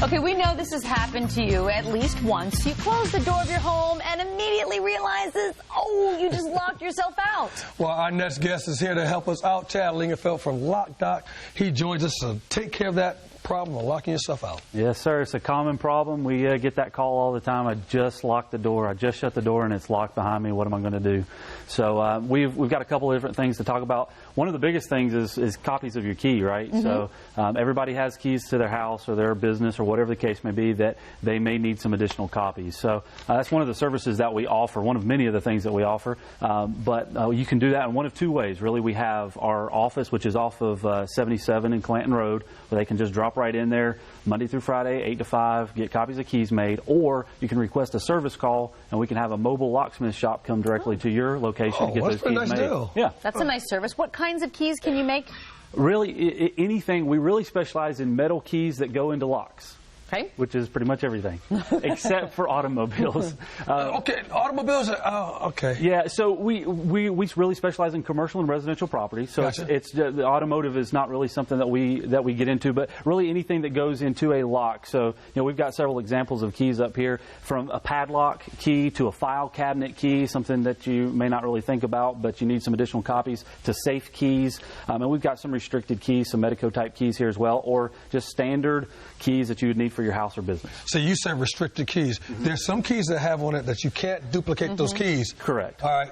Okay, we know this has happened to you at least once. You close the door of your home and immediately realizes, oh, you just locked yourself out. Well, our next guest is here to help us out, Chad Lingerfeld from Loc-Doc. He joins us to take care of that problem of locking yourself out. Yes, sir. It's a common problem. We get that call all the time. I just locked the door. I just shut the door and it's locked behind me. What am I going to do? So we've got a couple of different things to talk about. One of the biggest things is copies of your key, right? Mm-hmm. So everybody has keys to their house or their business or whatever the case may be that they may need some additional copies. So that's one of the services that we offer, one of many of the things that we offer. But you can do that in one of two ways. Really, we have our office, which is off of 77 in Clanton Road, where they can just drop right in there Monday through Friday, 8 to 5, get copies of keys made, or you can request a service call and we can have a mobile locksmith shop come directly to your location to get those keys made. Deal. Yeah. That's a nice service. What kinds of keys can you make? Really, anything. We really specialize in metal keys that go into locks. Okay. Which is pretty much everything, except for automobiles. Okay, automobiles. Okay. Yeah, so we really specialize in commercial and residential property. So Gotcha. it's the automotive is not really something that we get into, but really anything that goes into a lock. So we've got several examples of keys up here, from a padlock key to a file cabinet key, something that you may not really think about, but you need some additional copies, to safe keys, and we've got some restricted keys, some Medico type keys here as well, or just standard keys that you would need for your house or business. So you said restricted keys. Mm-hmm. There's some keys that have on it that you can't duplicate those keys. Correct. All right.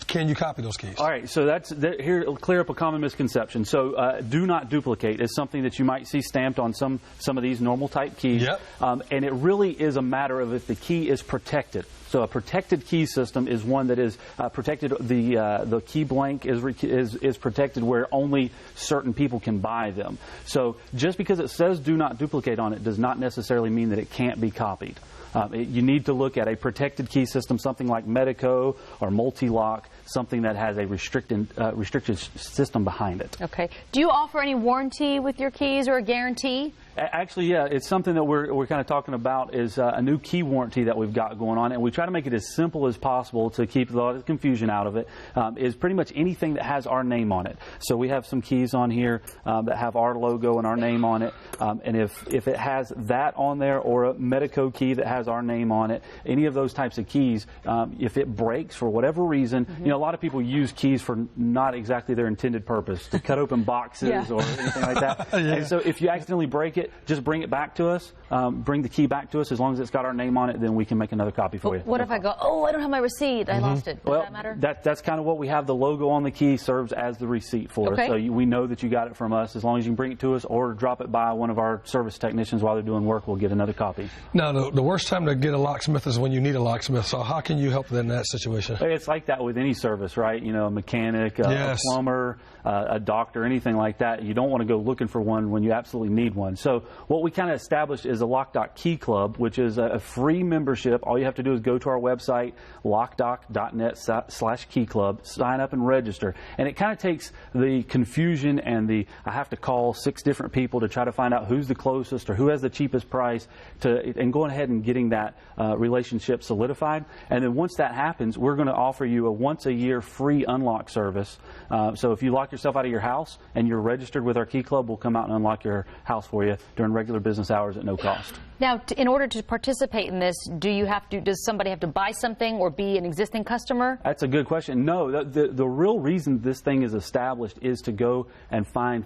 Can you copy those keys? All right, so here, it'll clear up a common misconception. So do not duplicate is something that you might see stamped on some of these normal type keys. Yep. And it really is a matter of if the key is protected. So a protected key system is one that is protected. The key blank is protected where only certain people can buy them. So just because it says do not duplicate on it does not necessarily mean that it can't be copied. You need to look at a protected key system, something like Medico or Multi-Lock, something that has a restricted system behind it. Okay. Do you offer any warranty with your keys or a guarantee? Actually, yeah, it's something that we're kind of talking about is a new key warranty that we've got going on, and we try to make it as simple as possible to keep a lot of confusion out of it. Is pretty much anything that has our name on it. So we have some keys on here that have our logo and our name on it, and if it has that on there, or a Medico key that has our name on it, any of those types of keys, if it breaks for whatever reason, a lot of people use keys for not exactly their intended purpose, to cut open boxes or anything like that. Yeah. And so if you accidentally break it, just bring it back to us. Bring the key back to us. As long as it's got our name on it, then we can make another copy for you. What if I go, oh, I don't have my receipt, I lost it? Does that matter? That's kind of what we have. The logo on the key serves as the receipt for. Okay. So we know that you got it from us. As long as you can bring it to us or drop it by one of our service technicians while they're doing work, we'll get another copy. Now, the worst time to get a locksmith is when you need a locksmith. So how can you help in that situation? It's like that with any service, right? A mechanic, yes. A plumber, a doctor, anything like that. You don't want to go looking for one when you absolutely need one. So what we kind of established is a Loc-Doc Key Club, which is a free membership. All you have to do is go to our website, locdoc.net/key club, sign up and register. And it kind of takes the confusion and I have to call 6 different people to try to find out who's the closest or who has the cheapest price, and going ahead and getting that relationship solidified. And then once that happens, we're going to offer you a once-a-year free unlock service. So if you lock yourself out of your house and you're registered with our Key Club, we'll come out and unlock your house for you during regular business hours at no cost. Now, in order to participate in this, does somebody have to buy something or be an existing customer? That's a good question. No, the real reason this thing is established is to go and find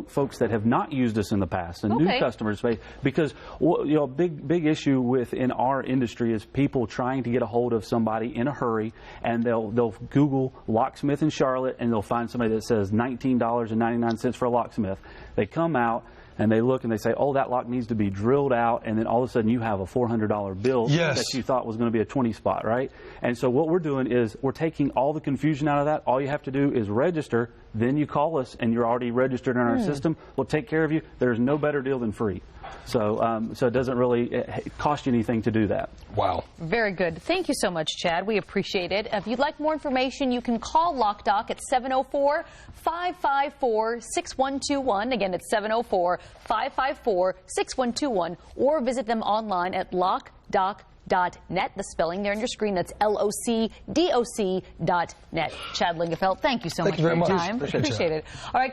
folks that have not used us in the past, and new customers, because a big issue within our industry is people trying to get a hold of somebody in a hurry, and they'll Google locksmith in Charlotte and they'll find somebody that says $19.99 for a locksmith. They come out and they look and they say, oh, that lock needs to be drilled out, and then all of a sudden you have a $400 bill that you thought was going to be a 20 spot, right? And so what we're doing is we're taking all the confusion out of that. All you have to do is register, then you call us and you're already registered in our system. We'll take care of you. There's no better deal than free. So it doesn't really cost you anything to do that. Wow. Very good. Thank you so much, Chad. We appreciate it. If you'd like more information, you can call Loc-Doc at 704-554-6121. Again, it's 704-554-6121. Or visit them online at locdoc.net. The spelling there on your screen, that's LOCDOC.net. Chad Lingerfeld, thank you so much for your time. Appreciate it. All right.